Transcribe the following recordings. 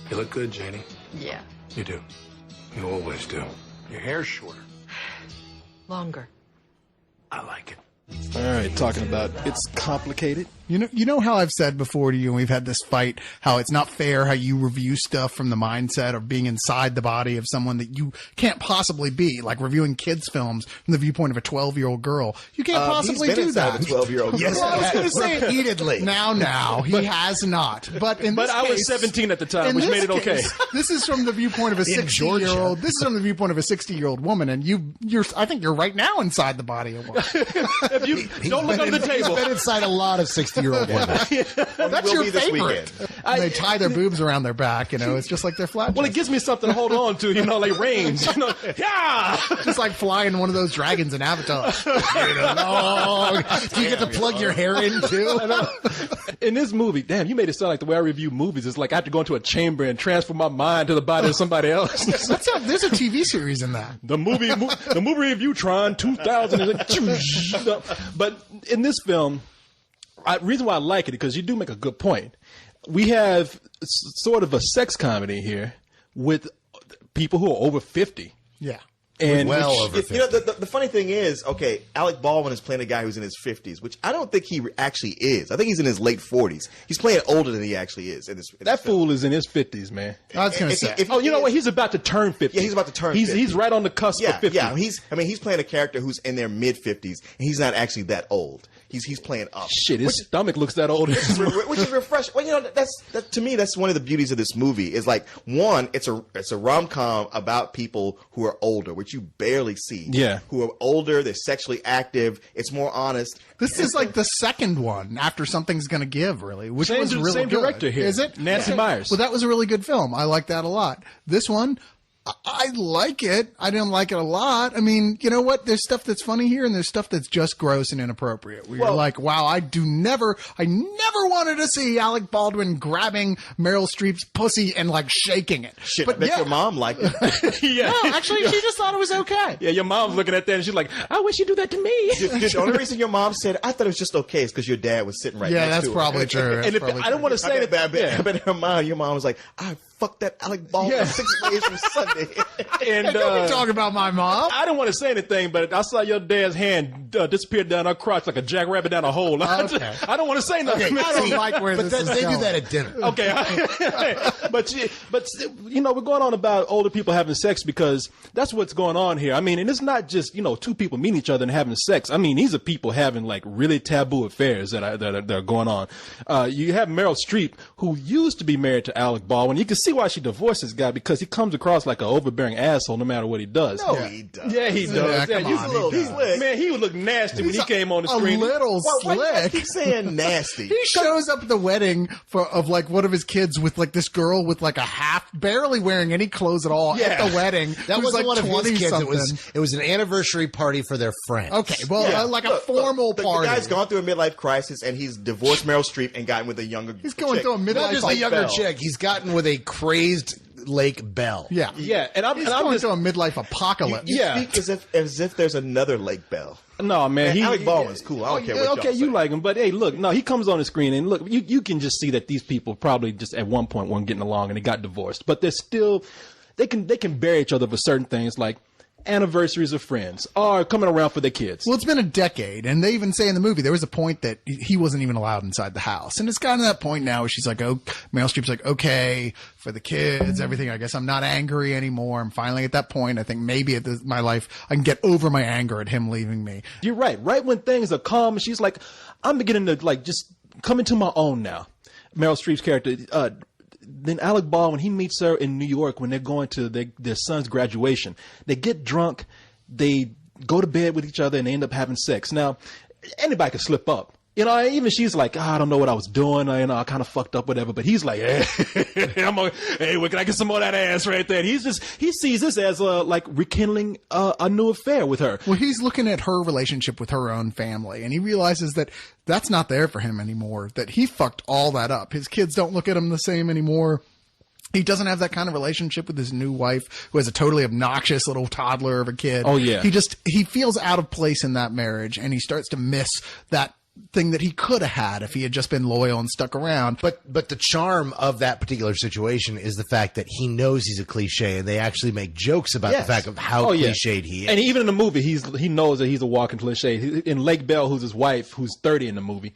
You look good, Janie. Yeah. You do. You always do. Your hair's shorter. Longer. I like it. All right, talking about it's complicated. You know how I've said before to you, and we've had this fight, how it's not fair how you review stuff from the mindset of being inside the body of someone that you can't possibly be, like reviewing kids' films from the viewpoint of a 12-year-old girl. You can't possibly do that. The 12-year-old. Yes, girl. I was going to say it repeatedly. Now he has not. But in this I was 17 at the time, which made it okay. This is from the viewpoint of a 60-year-old. This is from the viewpoint of a 60-year-old woman, and you're. I think you're right now inside the body of one. If you don't look under the table. He's been inside a lot of 60-year-old women. That's your favorite. And they tie their boobs around their back. It's just like they're flat. Well, it gives me something to hold on to. Like reins. Yeah. Just like flying one of those dragons in Avatar. Do you get to plug your hair in too? In this movie, damn, you made it sound like the way I review movies. It's like I have to go into a chamber and transfer my mind to the body of somebody else. There's a TV series in that. The movie review Tron 2000. But in this film, reason why I like it because you do make a good point. We have sort of a sex comedy here with people who are over 50. Yeah. And over 50. The funny thing is, okay, Alec Baldwin is playing a guy who's in his 50s, which I don't think he actually is. I think he's in his late 40s. He's playing older than he actually is. That fool is in his 50s, man. I was going to say. You know what? He's about to turn 50. Yeah, he's about to turn 50. He's right on the cusp of 50. Yeah, he's playing a character who's in their mid-50s, and he's not actually that old. He's playing up. Shit, his stomach looks that old. Which is refreshing. Well, to me, that's one of the beauties of this movie. Is like, one, it's a rom-com about people who are older, which you barely see. Yeah. Who are older, they're sexually active. It's more honest. This is like the second one after Something's Gonna Give, really, which was really same good. Director here. Is it? Nancy Myers. Well, that was a really good film. I like that a lot. This one, I like it. I didn't like it a lot. I mean, you know what? There's stuff that's funny here, and there's stuff that's just gross and inappropriate. Where you're like, wow, I never wanted to see Alec Baldwin grabbing Meryl Streep's pussy and like shaking it. Shit, but I bet your mom liked it. Yeah. No, actually, she just thought it was okay. Yeah, your mom's looking at that and she's like, I wish you'd do that to me. The only reason your mom said, I thought it was just okay is because your dad was sitting right next to her. Yeah, that's probably true. I don't want to say that. I bet your mom was like, I fucked that Alec Baldwin 6 days from Sunday. And don't be talking about my mom. I didn't want to say anything, but I saw your dad's hand disappear down her crotch like a jackrabbit down a hole. Okay. I don't want to say nothing. I don't like where this is they going. do that at dinner. Okay. but we're going on about older people having sex because that's what's going on here. I mean, and it's not just, two people meeting each other and having sex. I mean, these are people having like really taboo affairs that are going on. You have Meryl Streep, who used to be married to Alec Baldwin. You can see why she divorced this guy because he comes across like an overbearing asshole no matter what he does. No, he does. Yeah, he does. Yeah, he's a little slick. Man, he would look nasty when he came on the screen. A little Why do you slick. keep saying nasty? He shows up at the wedding of like one of his kids with like this girl with like barely wearing any clothes at all at the wedding. That wasn't like one of his kids. Something. It was an anniversary party for their friends. Okay, well, like a formal party. The guy's gone through a midlife crisis and he's divorced Meryl Streep and gotten with a younger. He's going through a midlife. Not just a younger chick. He's gotten with a crazed Lake Bell. Yeah, and I'm going just through a midlife apocalypse. You speak as if there's another Lake Bell. No, man. Alec Baldwin's cool. I don't care what y'all you say. like him, but hey, look, no, he comes on the screen and look, you can just see that these people probably just at one point weren't getting along and they got divorced, but they're still, they can bear each other for certain things like anniversaries of friends or coming around for their kids. Well, it's been a decade, and they even say in the movie there was a point that he wasn't even allowed inside the house, and it's gotten to that point now where she's like, "Oh, Meryl Streep's like, okay, for the kids, everything. I guess I'm not angry anymore. I'm finally at that point. I think maybe my life I can get over my anger at him leaving me." You're right. Right when things are calm, she's like, "I'm beginning to like just come into my own now." Meryl Streep's character. Then Alec Baldwin, he meets her in New York when they're going to their son's graduation. They get drunk, they go to bed with each other, and they end up having sex. Now, anybody could slip up. Even she's like, I don't know what I was doing. I kind of fucked up, whatever. But he's like, hey, where can I get some more of that ass right there? And he sees this as like rekindling a new affair with her. Well, he's looking at her relationship with her own family, and he realizes that that's not there for him anymore, that he fucked all that up. His kids don't look at him the same anymore. He doesn't have that kind of relationship with his new wife, who has a totally obnoxious little toddler of a kid. Oh, yeah. He feels out of place in that marriage, and he starts to miss that thing that he could have had if he had just been loyal and stuck around. But the charm of that particular situation is the fact that he knows he's a cliche, and they actually make jokes about the fact of how cliched he is. And even in the movie, he knows that he's a walking cliche. In Lake Bell, who's his wife, who's 30 in the movie,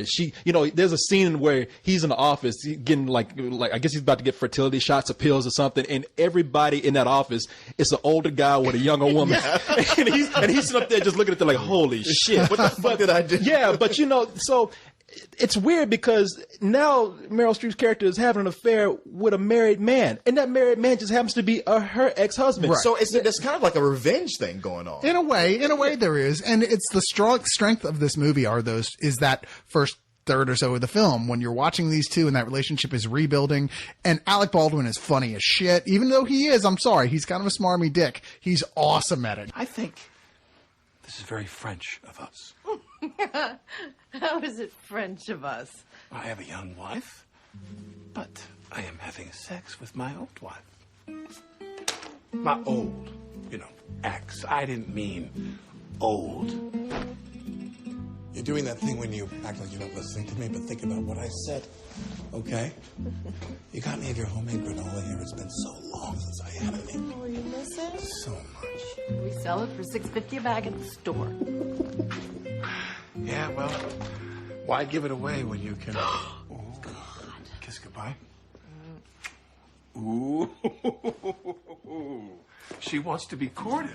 she, there's a scene where he's in the office getting like I guess he's about to get fertility shots or pills or something, and everybody in that office is an older guy with a younger woman, and he's sitting up there just looking at them like, holy shit, what the fuck did I do? Yeah, but so it's weird because now Meryl Streep's character is having an affair with a married man, and that married man just happens to be her ex-husband. Right. So it's kind of like a revenge thing going on. In a way there is. And it's the strength of this movie is that first third or so of the film when you're watching these two and that relationship is rebuilding, and Alec Baldwin is funny as shit, even though he's kind of a smarmy dick. He's awesome at it. I think this is very French of us. How is it French of us? I have a young wife, but I am having sex with my old wife. Not old, ex. I didn't mean old. You're doing that thing when you act like you're not listening to me, but think about what I said, okay? You got me of your homemade granola here. It's been so long since I had any. Oh, you miss it? So much. We sell it for $6.50 a bag at the store. Yeah, well, why give it away when you can... Oh, God. Kiss goodbye. Ooh. She wants to be courted.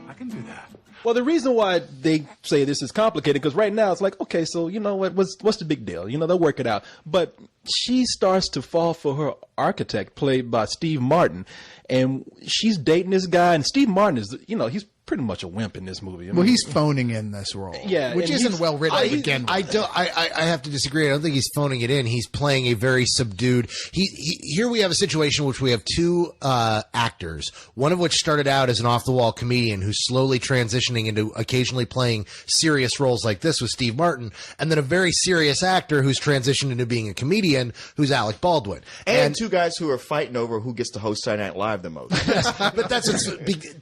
I can do that. Well, the reason why they say this is complicated, because right now it's like, okay, so you know what's the big deal? They'll work it out. But she starts to fall for her architect, played by Steve Martin, and she's dating this guy, and Steve Martin is, he's pretty much a wimp in this movie. Well, he's phoning in this role, which isn't well written to begin with. I have to disagree. I don't think he's phoning it in. He's playing a very subdued. Here we have a situation in which we have two actors, one of which started out as an off-the-wall comedian who's slowly transitioning into occasionally playing serious roles like this with Steve Martin, and then a very serious actor who's transitioned into being a comedian who's Alec Baldwin. And two guys who are fighting over who gets to host Saturday Night Live the most. But that's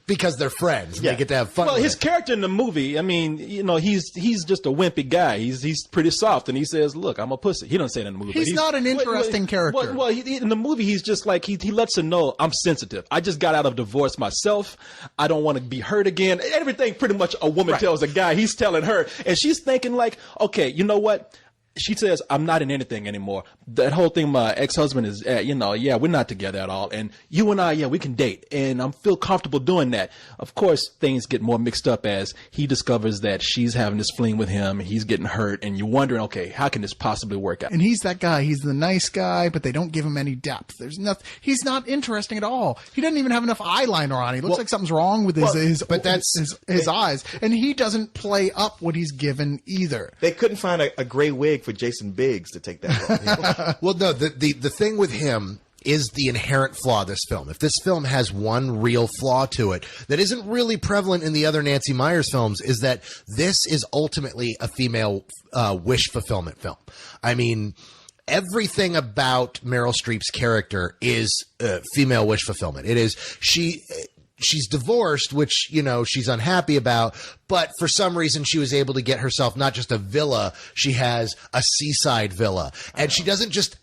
because they're friends. Yeah. They get to have fun. Well, his character in the movie, I mean, he's just a wimpy guy. He's pretty soft, and he says, "Look, I'm a pussy." He doesn't say that in the movie. He's not an interesting character. Well, in the movie, he's just like he lets her know, I'm sensitive. I just got out of divorce myself. I don't want to be hurt again. Everything pretty much a woman tells a guy, he's telling her, and she's thinking like, okay, you know what? She says, I'm not in anything anymore. That whole thing, my ex-husband is, we're not together at all. And you and I, we can date. And I feel comfortable doing that. Of course, things get more mixed up as he discovers that she's having this fling with him. And he's getting hurt. And you're wondering, okay, how can this possibly work out? And he's that guy. He's the nice guy, but they don't give him any depth. There's nothing. He's not interesting at all. He doesn't even have enough eyeliner on. He looks like something's wrong with his eyes. And he doesn't play up what he's given either. They couldn't find a gray wig for Jason Biggs to take that role. Well, no, the thing with him is the inherent flaw of this film. If this film has one real flaw to it that isn't really prevalent in the other Nancy Meyers films, is that this is ultimately a female wish fulfillment film. I mean, everything about Meryl Streep's character is female wish fulfillment. It is she's divorced, which, she's unhappy about, but for some reason she was able to get herself not just a villa, she has a seaside villa. And she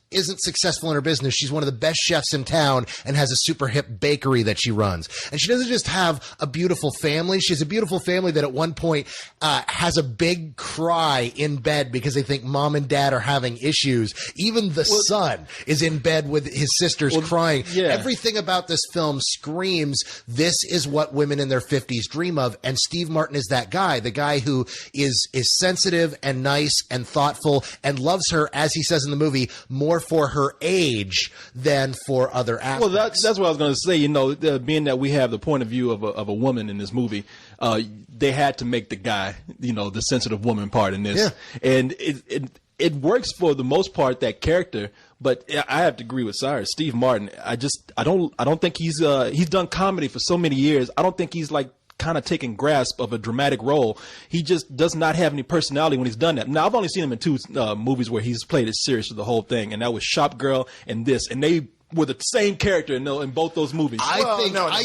isn't successful in her business. She's one of the best chefs in town and has a super hip bakery that she runs. And she doesn't just have a beautiful family. She has a beautiful family that at one point has a big cry in bed because they think mom and dad are having issues. Even the son is in bed with his sisters crying. Yeah. Everything about this film screams, this is what women in their 50s dream of. And Steve Martin is that guy, the guy who is sensitive and nice and thoughtful and loves her, as he says in the movie, more for her age than for other aspects. Well, that's what I was going to say. Being that we have the point of view of a woman in this movie, they had to make the guy, the sensitive woman part in this, and it works for the most part, that character. But I have to agree with Cyrus. Steve Martin, I don't think he's done comedy for so many years. I don't think he's like kind of taking grasp of a dramatic role. He just does not have any personality when he's done that. Now, I've only seen him in two movies where he's played it serious for the whole thing, and that was Shop Girl and this, and they were the same character in both those movies.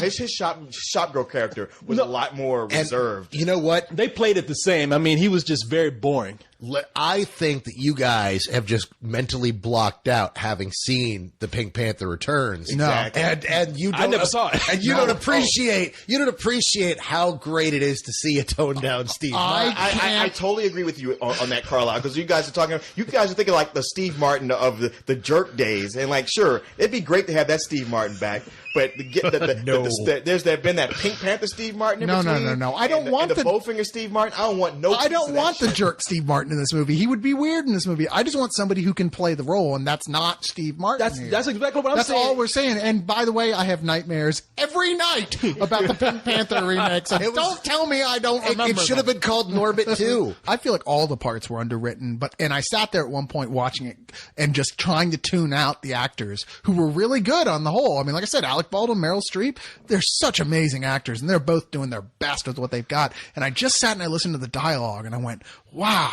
His shop girl character was a lot more reserved. You know what? They played it the same. I mean, he was just very boring. I think that you guys have just mentally blocked out having seen the Pink Panther Returns. Exactly. And you don't, I never saw it. And you don't appreciate how great it is to see a toned down Steve. I totally agree with you on that, Carlisle, because you guys are thinking like the Steve Martin of the jerk days, and like, sure, it'd be great to have that Steve Martin back, but there's been that Pink Panther Steve Martin in between. No. I don't want the Bowfinger Steve Martin. I don't want no. I don't want the jerk Steve Martin in this movie. He would be weird in this movie. I just want somebody who can play the role, and that's not Steve Martin. That's exactly what I'm saying. That's all we're saying. And by the way, I have nightmares every night about the Pink Panther remakes. Don't tell me I don't remember. It should have been called Norbit 2. I feel like all the parts were underwritten, and I sat there at one point watching it and just trying to tune out the actors who were really good on the whole. I mean, like I said, Alec Baldwin, Meryl Streep, they're such amazing actors, and they're both doing their best with what they've got. And I just sat and I listened to the dialogue, and I went, wow.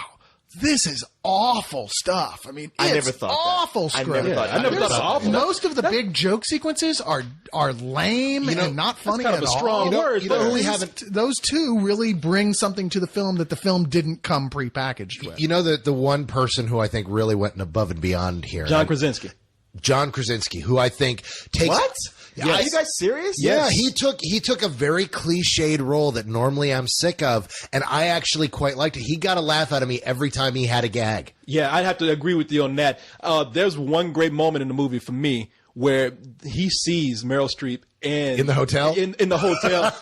This is awful stuff. I mean, I it's never thought awful that. script. I never thought awful. Most of the big joke sequences are lame and not funny kind of at a all. strong word. Those two really bring something to the film that the film didn't come prepackaged with. You know, the one person who I think really went above and beyond here. John Krasinski. John Krasinski, who I think takes... What? Yes. Are you guys serious? Yeah, he took a very cliched role that normally I'm sick of, and I actually quite liked it. He got a laugh out of me every time he had a gag. Yeah, I'd have to agree with you on that. There's one great moment in the movie for me where he sees Meryl Streep in the hotel. In the hotel,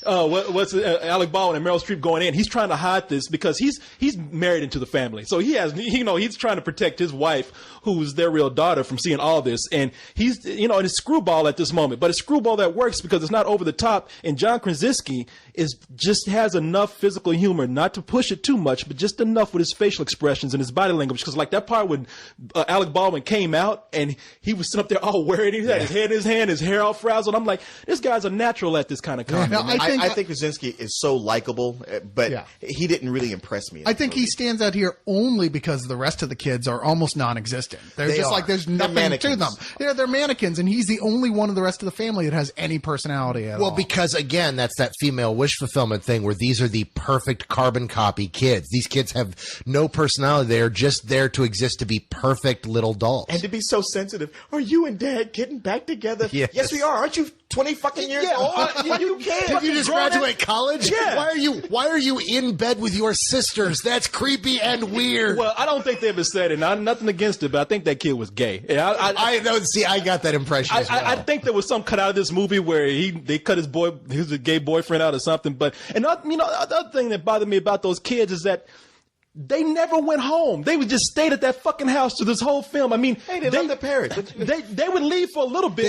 Alec Baldwin and Meryl Streep going in. He's trying to hide this because he's married into the family, so he's trying to protect his wife, who's their real daughter, from seeing all this. And he's and it's screwball at this moment, but it's screwball that works because it's not over the top. And John Krasinski has enough physical humor, not to push it too much, but just enough with his facial expressions and his body language. Because like that part when Alec Baldwin came out and he was sitting up there all worried, he had his head in his hand, his hair all frazzled. I'm like, this guy's a natural at this kind of comedy. No, I think Krasinski is so likable, but he didn't really impress me. I think he stands out here only because the rest of the kids are almost non-existent. They're just like, there's nothing to them. Yeah, they're mannequins, and he's the only one of the rest of the family that has any personality at all. Well, because again, that's that female wish fulfillment thing where these are the perfect carbon copy kids. These kids have no personality. They're just there to exist to be perfect little dolls. And to be so sensitive. Are you and Dad getting back together? Yes we are. Aren't you 20 fucking years old? You can't. Did you just graduate college? Yeah. Why are you in bed with your sisters? That's creepy and weird. Well, I don't think they ever said it. Nothing against it, but I think that kid was gay. I don't see. I got that impression. As well. I think there was some cut out of this movie where they cut his gay boyfriend out or something. But the other thing that bothered me about those kids is that they never went home. They would just stayed at that fucking house through this whole film. I mean, they love their parents. They would leave for a little bit.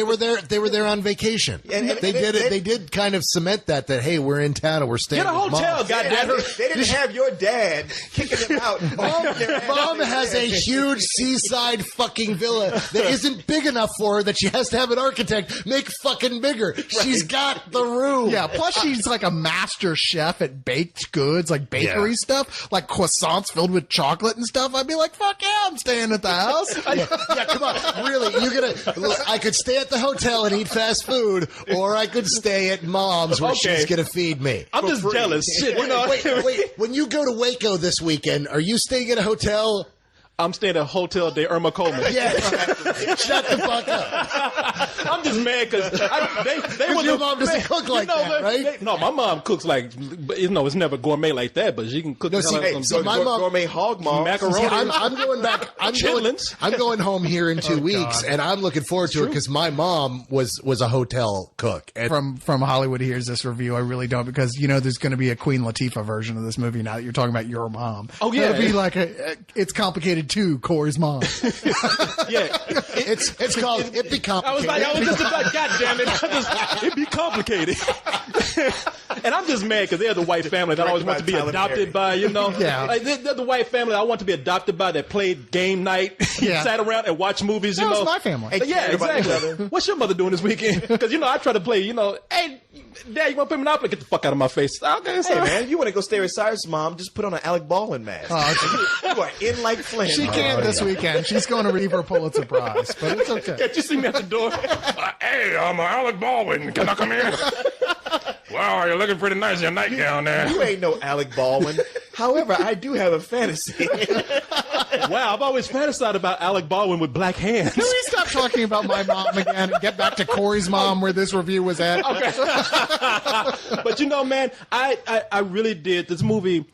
They were there on vacation. And they did kind of cement that hey, we're in town and we're staying. Get a hotel, goddammit. They didn't have your dad kicking him out. Mom has a huge seaside fucking villa that isn't big enough for her, that she has to have an architect make fucking bigger. Right. She's got the room. Yeah, plus she's like a master chef at baked goods, like bakery stuff, like croissants filled with chocolate and stuff. I'd be like, fuck yeah, I'm staying at the house. Yeah, come on. Really, I could stay at the hotel and eat fast food, or I could stay at Mom's where she's going to feed me. I'm just jealous. Shit, Wait. When you go to Waco this weekend, are you staying at a hotel? I'm staying at Hotel de Irma Coleman. Yeah, shut the fuck up. I'm just mad because your mom doesn't cook like that, right? No, my mom cooks like, it's never gourmet like that, but she can cook. My mom, gourmet hog mom, macaroni. I'm going back. I'm going home here in 2 weeks, and I'm looking forward to it because my mom was a hotel cook. And from Hollywood hears this review, I really don't, because there's going to be a Queen Latifah version of this movie now that you're talking about your mom. Oh yeah, it'll be like it's complicated too. Corey's mom. Yeah, it's called It Be Complicated. I was just about, God damn it, It Be Complicated. And I'm just mad because they're the white family that I always want to be adopted by, Yeah. Like they're the white family I want to be adopted by, that played game night, sat around and watched movies, That was my family. Yeah, exactly. What's your mother doing this weekend? Because, I try to play, hey, Dad, you want to play Monopoly? Get the fuck out of my face. Okay, hey, man, you want to go stay with Cyrus' mom, just put on an Alec Baldwin mask. You are in like Flint. She can't this weekend. She's going to receive her Pulitzer Prize, but it's okay. Can't you see me at the door? Hey, I'm Alec Baldwin. Can I come in? Wow, you're looking pretty nice in your nightgown there. You ain't no Alec Baldwin. However, I do have a fantasy. Wow, I've always fantasized about Alec Baldwin with black hands. Can we stop talking about my mom again and get back to Corey's mom where this review was at? Okay. But you know, man, I really did. This movie,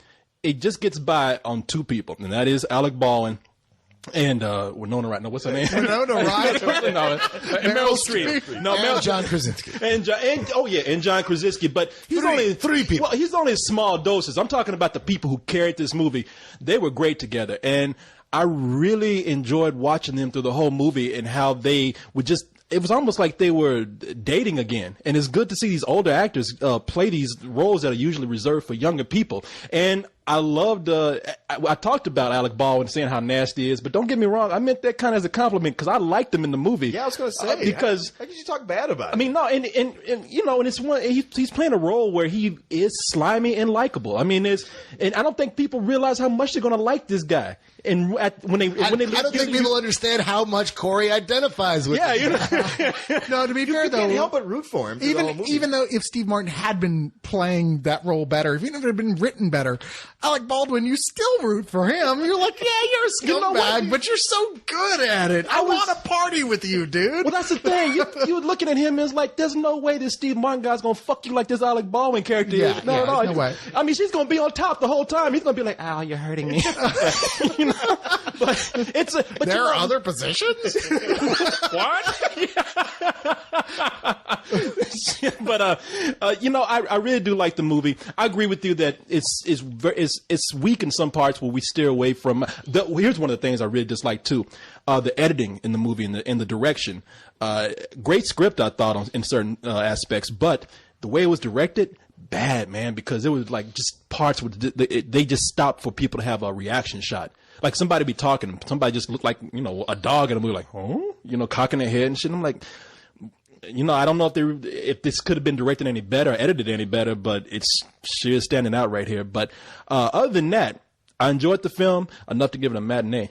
it just gets by on two people, and that is Alec Baldwin and Winona Ryder. No, what's her name? Winona Ryder. And Meryl Streep. No, And John Krasinski. And John Krasinski. But he's only three people. Well, he's only in small doses. I'm talking about the people who carried this movie. They were great together, and I really enjoyed watching them through the whole movie and how they would just. It was almost like they were dating again. And it's good to see these older actors play these roles that are usually reserved for younger people. And I loved, I talked about Alec Baldwin saying how nasty he is, but don't get me wrong. I meant that kind of as a compliment because I liked him in the movie. Yeah, I was going to say. Because how could you talk bad about it? I mean, no, and you know, and it's one, he's playing a role where he is slimy and likable. I mean, and I don't think people realize how much they're going to like this guy. And when they I don't think people understand how much Corey identifies with. Yeah, him. you know. No, to be fair, you though, can't help but root for him. through the whole movie. even though if Steve Martin had been playing that role better, even if it had been written better, Alec Baldwin, you still root for him. You're like, yeah, you're a You know scumbag, what? but you're so good at it. I want to party with you, dude. Well, that's the thing. You were looking at him and it's like, there's no way this Steve Martin guy's gonna fuck you like this Alec Baldwin character Yeah, is. No, yeah, no, no way. I mean, she's gonna be on top the whole time. He's gonna be like, "Ow, you're hurting me." You know? But but There you know, are other positions? But you know, I really do like the movie. I agree with you that it's weak in some parts where we steer away from. Here's one of the things I really dislike too: the editing in the movie and the direction. Great script, I thought, in certain aspects, but the way it was directed, bad, man. Because it was like just parts where they just stopped for people to have a reaction shot. Like somebody be talking, somebody just looked like, you know, a dog in a movie, like, oh, you know, cocking their head and shit. I'm like, you know, I don't know if this could have been directed any better, or edited any better, but it's sure standing out right here. But other than that, I enjoyed the film enough to give it a matinee.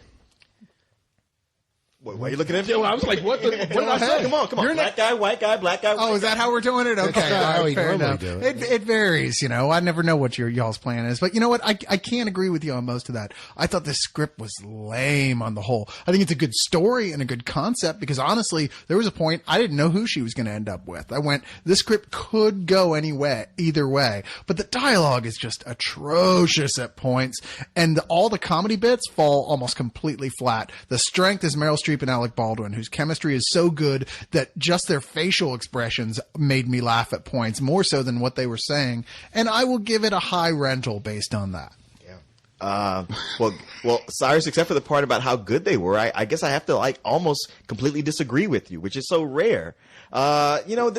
Why are you looking at me? I was like, what did I say? Come on. Black guy, white guy, black guy. Oh, is that how we're doing it? Okay, how all right, we fair normally enough. do it. It varies, you know. I never know what y'all's plan is, but you know what? I can't agree with you on most of that. I thought the script was lame on the whole. I think it's a good story and a good concept because honestly, there was a point I didn't know who she was going to end up with. I went, this script could go either way, but the dialogue is just atrocious at points, and all the comedy bits fall almost completely flat. The strength is Meryl Streep and Alec Baldwin, whose chemistry is so good that just their facial expressions made me laugh at points more so than what they were saying. And I will give it a high rental based on that. Yeah. Well, Cyrus, except for the part about how good they were, I guess I have to like almost completely disagree with you, which is so rare. You know,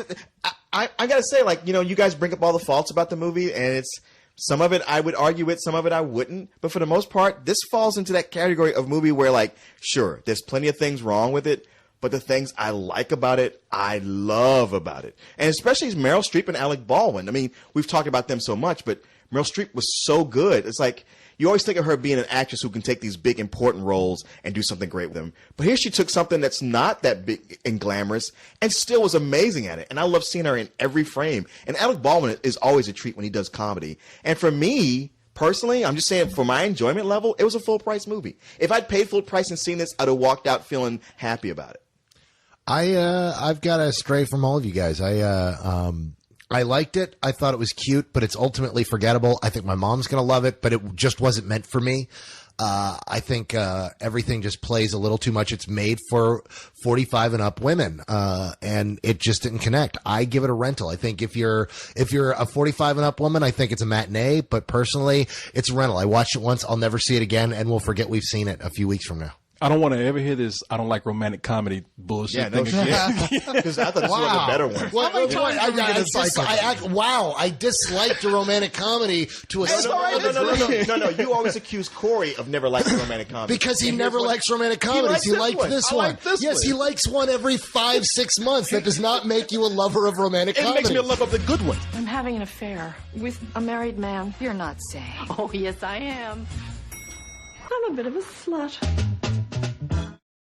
I gotta say, like, you know, you guys bring up all the faults about the movie, and it's some of it I would argue with, some of it I wouldn't. But for the most part, this falls into that category of movie where, like, sure, there's plenty of things wrong with it, but the things I like about it, I love about it. And especially Meryl Streep and Alec Baldwin. I mean, we've talked about them so much, but Meryl Streep was so good. It's like, you always think of her being an actress who can take these big, important roles and do something great with them. But here she took something that's not that big and glamorous and still was amazing at it. And I love seeing her in every frame. And Alec Baldwin is always a treat when he does comedy. And for me, personally, I'm just saying, for my enjoyment level, it was a full-price movie. If I'd paid full price and seen this, I'd have walked out feeling happy about it. I've got to stray from all of you guys. I liked it. I thought it was cute, but it's ultimately forgettable. I think my mom's going to love it, but it just wasn't meant for me. I think everything just plays a little too much. It's made for 45 and up women, and it just didn't connect. I give it a rental. I think if you're a 45 and up woman, I think it's a matinee, but personally, it's a rental. I watched it once. I'll never see it again, and we'll forget we've seen it a few weeks from now. I don't want to ever hear this. I don't like romantic comedy bullshit thing again. Because I thought this was one of the better ones. I disliked a romantic comedy to a No. You always accuse Corey of never liking romantic comedy. Because he never likes romantic comedies. He liked this one. Like this yes, one. he likes one every 5-6 months. That does not make you a lover of romantic comedy. It makes me a lover of the good one. I'm having an affair with a married man. You're not saying. Oh, yes, I am. I'm a bit of a slut.